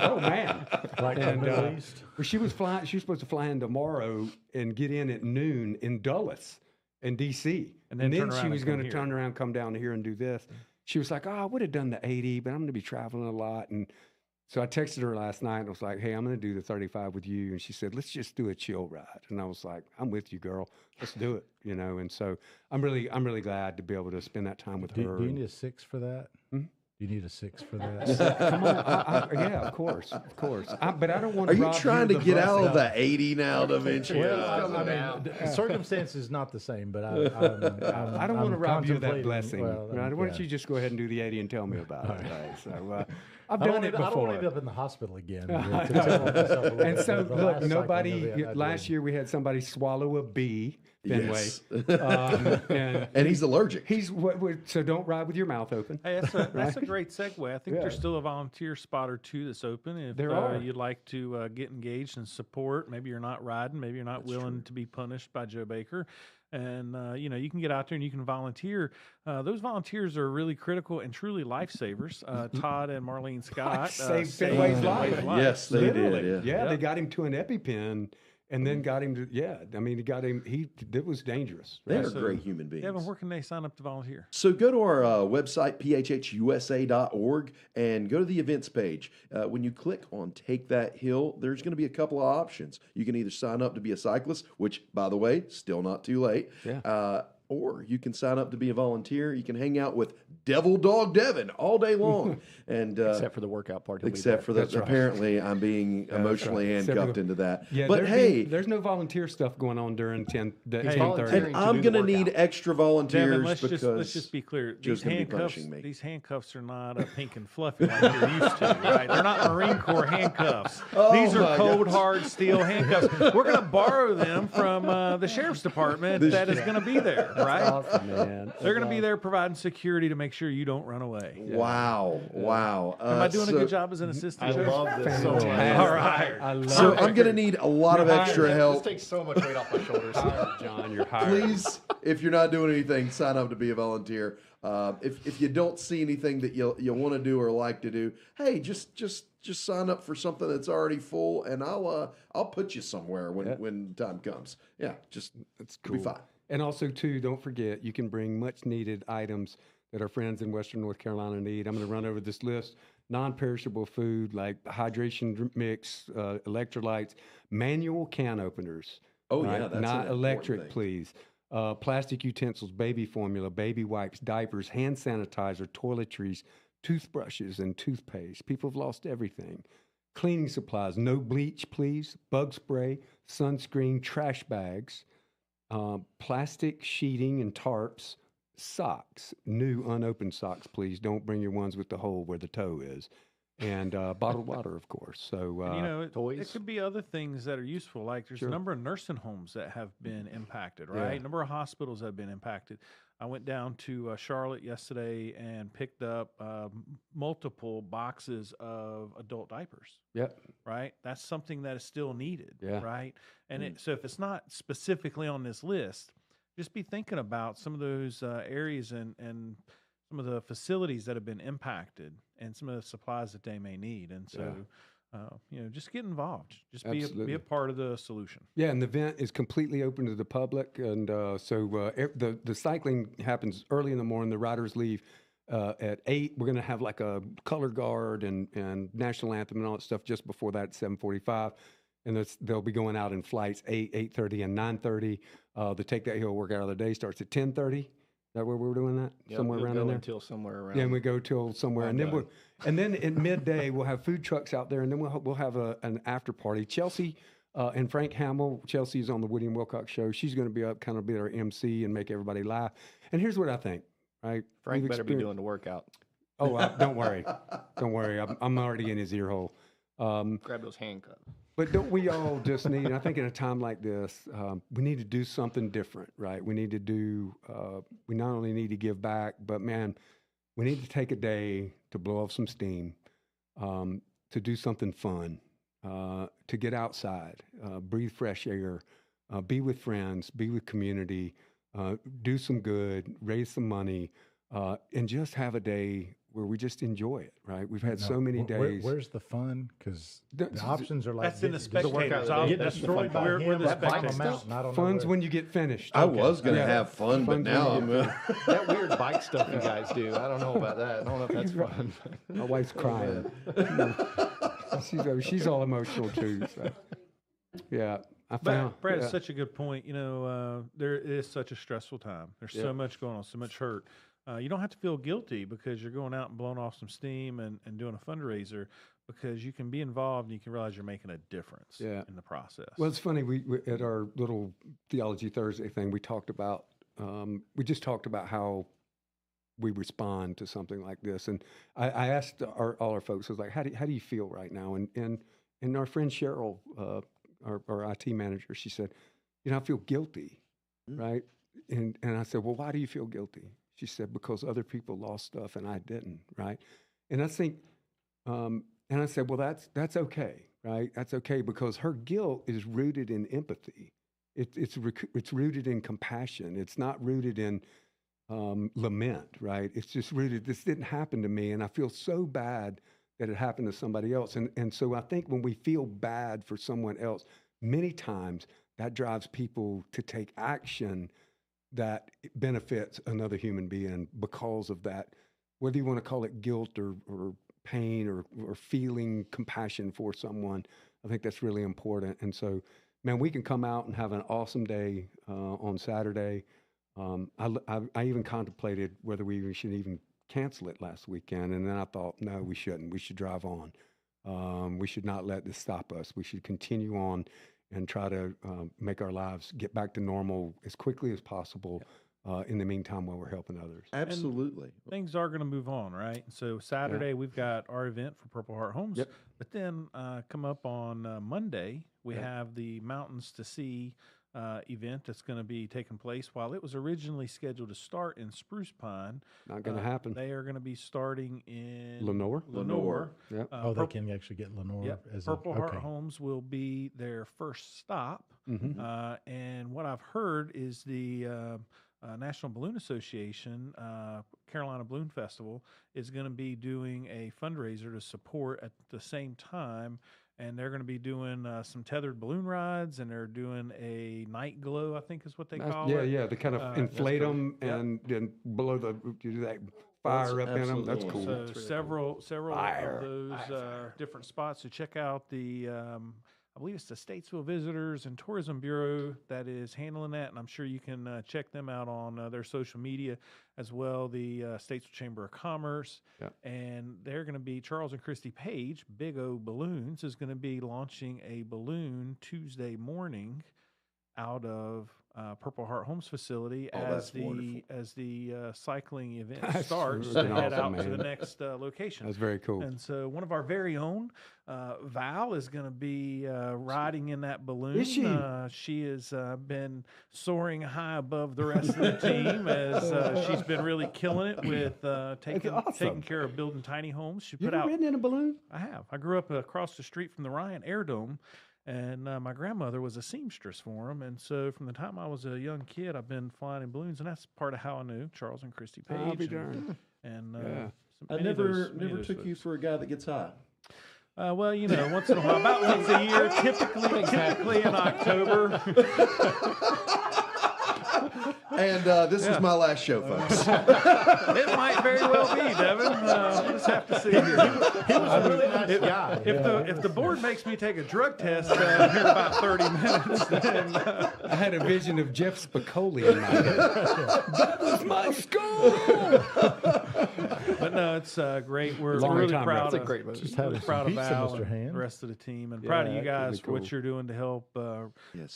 Oh man. Like the Middle East. She was supposed to fly in tomorrow and get in at noon in Dulles in D.C. And then she was going to turn around, come down here and do this. She was like, I would have done the 80, but I'm going to be traveling a lot. And so I texted her last night and I was like, hey, I'm going to do the 35 with you. And she said, let's just do a chill ride. And I was like, I'm with you, girl. Let's do it. And so I'm really glad to be able to spend that time with her. Do you need a 6 for that? Hmm? You need a 6 for that. Come on, yeah, of course. But I don't want to. Are you trying to get out of the 80 now, DaVinci? Well, I mean, the circumstance is not the same, but I don't want to rob you of that blessing. Well, Why don't you just go ahead and do the 80 and tell me about it? Right. So I've done it before. I don't want to end up in the hospital again. And so, look, nobody. Last year we had somebody swallow a bee. Fenway. Yes. And he's allergic. So don't ride with your mouth open. Hey, that's a great segue. I think there's still a volunteer spot or two that's open. If you'd like to get engaged and support, maybe you're not riding, maybe you're not willing to be punished by Joe Baker. And, you can get out there and you can volunteer. Those volunteers are really critical and truly lifesavers. Todd and Marlene Scott saved Fenway's life. Yes, they did. Yeah, they got him to an EpiPen. And then got him to, it was dangerous. Right? They're great human beings. Devin, where can they sign up to volunteer? So go to our website, phhusa.org, and go to the events page. When you click on Take That Hill, there's going to be a couple of options. You can either sign up to be a cyclist, which, by the way, still not too late. Yeah. Or you can sign up to be a volunteer. You can hang out with Devil Dog Devin all day long. And except for the workout part. Except for that. Apparently, I'm being emotionally handcuffed into that. Yeah, but there's no volunteer stuff going on during 10:30. And I'm going to need extra volunteers Devin, because let's just be clear. Joe's going to be punishing me. These handcuffs are not pink and fluffy like you're used to, right? They're not Marine Corps handcuffs. These are cold, hard steel handcuffs. We're going to borrow them from the sheriff's department that is going to be there. Right? Awesome, man. They're going to be there providing security to make sure you don't run away. Yeah. Wow. Am I doing a good job as an assistant? I love this so much. All right. So I'm going to need a lot of extra help. This takes so much weight off my shoulders. John, you're hired. Please, if you're not doing anything, sign up to be a volunteer. If you don't see anything that you want to do or like to do, hey, just sign up for something that's already full, and I'll put you somewhere when time comes. Yeah, that's cool. Be fine. And also, too, don't forget, you can bring much-needed items that our friends in Western North Carolina need. I'm going to run over this list. Non-perishable food like hydration mix, electrolytes, manual can openers. Oh, right? Yeah, that's not electric, please. Plastic utensils, baby formula, baby wipes, diapers, hand sanitizer, toiletries, toothbrushes, and toothpaste. People have lost everything. Cleaning supplies, no bleach, please. Bug spray, sunscreen, trash bags. Plastic sheeting and tarps, socks, new unopened socks, please. Don't bring your ones with the hole where the toe is. And bottled water, of course. So, toys. It could be other things that are useful. Like there's a number of nursing homes that have been impacted, right? A number of hospitals that have been impacted. I went down to Charlotte yesterday and picked up multiple boxes of adult diapers. Yep. Right? That's something that is still needed, yeah. Right? And so if it's not specifically on this list, just be thinking about some of those areas and some of the facilities that have been impacted and some of the supplies that they may need. And so, just get involved. Just be a part of the solution. Yeah, and the event is completely open to the public. And the cycling happens early in the morning. The riders leave at 8. We're going to have like a color guard and national anthem and all that stuff just before that at 7:45. And they'll be going out in flights 8, 8:30, and 9:30. The Take That Hill workout of the day starts at 10:30. Is that where we're doing that? Yep, somewhere around in there? Until somewhere around. Yeah, and we go till somewhere, and then at midday we'll have food trucks out there, and then we'll have an after party. Chelsea and Frank Hamill. Chelsea's on the Woody and Wilcox show. She's going to be up, kind of be our MC and make everybody laugh. And here's what I think. Right, Frank better be doing the workout. Oh, don't worry, don't worry. I'm already in his ear hole. Grab those handcuffs. But don't we all just need, I think in a time like this, we need to do something different, right? We need to do, we not only need to give back, but man, we need to take a day to blow off some steam, to do something fun, to get outside, breathe fresh air, be with friends, be with community, do some good, raise some money, and just have a day where we just enjoy it, right? We've had so many days. Where's the fun? Because the options are like that's in the spectators. Get destroyed by him. Fun's when you get finished. I was going to have fun, but now I'm that weird bike stuff you guys do. I don't know about that. I don't know if that's fun. My wife's crying. She's all emotional too. So. Yeah. Brad, it's such a good point. There is such a stressful time. There's so much going on, so much hurt. you don't have to feel guilty because you're going out and blowing off some steam and doing a fundraiser, because you can be involved and you can realize you're making a difference in the process. Well, it's funny. We at our little Theology Thursday thing, we talked about just about how we respond to something like this. And I asked all our folks, I was like, how do you feel right now? And our friend Cheryl, our IT manager, she said, I feel guilty, right? And I said, well, why do you feel guilty? She said, because other people lost stuff and I didn't, right? And I think, and I said, well, that's okay, right? That's okay, because her guilt is rooted in empathy. It's rooted in compassion. It's not rooted in lament, right? It's just rooted, this didn't happen to me, and I feel so bad that it happened to somebody else. And so I think when we feel bad for someone else, many times that drives people to take action that benefits another human being because of that, whether you want to call it guilt or pain or feeling compassion for someone. I think that's really important. And so, man, we can come out and have an awesome day on Saturday. I even contemplated whether we should even cancel it last weekend, and then I thought, no, we shouldn't. We should drive on. We should not let this stop us. We should continue on and try to make our lives get back to normal as quickly as possible. In the meantime, while we're helping others. Absolutely. And things are going to move on, right? So Saturday, we've got our event for Purple Heart Homes. Yep. But then come up on Monday, we have the Mountains to Sea event that's going to be taking place. While it was originally scheduled to start in Spruce Pine, not going to happen. They are going to be starting in Lenore. Yep. They can actually get Lenore. Yep. As Purple Heart Homes will be their first stop. Mm-hmm. And what I've heard is the National Balloon Association, Carolina Balloon Festival, is going to be doing a fundraiser to support at the same time. And they're going to be doing some tethered balloon rides, and they're doing a night glow, I think is what they call it. Yeah, they kind of inflate them and then blow do that fire up in them. That's cool. So That's several cool. of those different spots. So check out the, I believe it's the Statesville Visitors and Tourism Bureau that is handling that, and I'm sure you can check them out on their social media as well, the Statesville Chamber of Commerce. Yeah. And they're going to be, Charles and Christy Page, Big O Balloons, is going to be launching a balloon Tuesday morning out of Purple Heart Homes facility as the cycling event starts to head out to the next location. That's very cool. And so one of our very own, Val, is going to be riding in that balloon. Is she? She has been soaring high above the rest of the team as she's been really killing it with taking care of building tiny homes. She put out. Ridden in a balloon? I have. I grew up across the street from the Ryan Air Dome. And my grandmother was a seamstress for them. And so from the time I was a young kid, I've been flying in balloons. And that's part of how I knew Charles and Christy Page. I'll be darned. I never took you for a guy that gets high. Well, once in a while, about once a year, typically in October. And this is my last show, folks. It might very well be, Devin. We'll just have to see here. He was a really nice guy. If the board makes me take a drug test here in about 30 minutes, then... I had a vision of Jeff Spicoli in my head. That was my skull! But no, it's great. We're really proud of Val and the rest of the team, and proud of you guys for what you're doing to help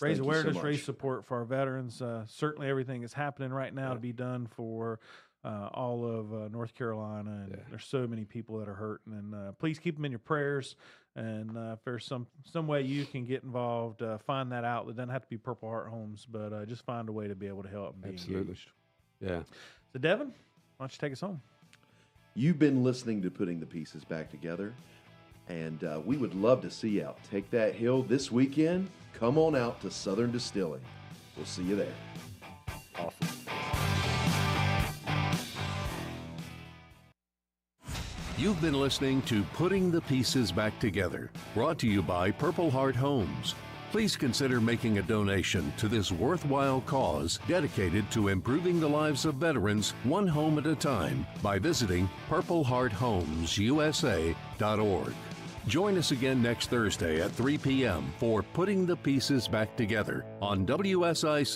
raise awareness, raise support for our veterans. Certainly everything is happening right now to be done for all of North Carolina, and there's so many people that are hurting, and please keep them in your prayers. And if there's some way you can get involved, find that out. It doesn't have to be Purple Heart Homes, but just find a way to be able to help and be engaged. Yeah. So Devin, why don't you take us home? You've been listening to Putting the Pieces Back Together, and we would love to see you out. Take that hill this weekend. Come on out to Southern Distilling. We'll see you there. Awesome. You've been listening to Putting the Pieces Back Together, brought to you by Purple Heart Homes. Please consider making a donation to this worthwhile cause dedicated to improving the lives of veterans one home at a time by visiting purplehearthomesusa.org. Join us again next Thursday at 3 p.m. for Putting the Pieces Back Together on WSIC.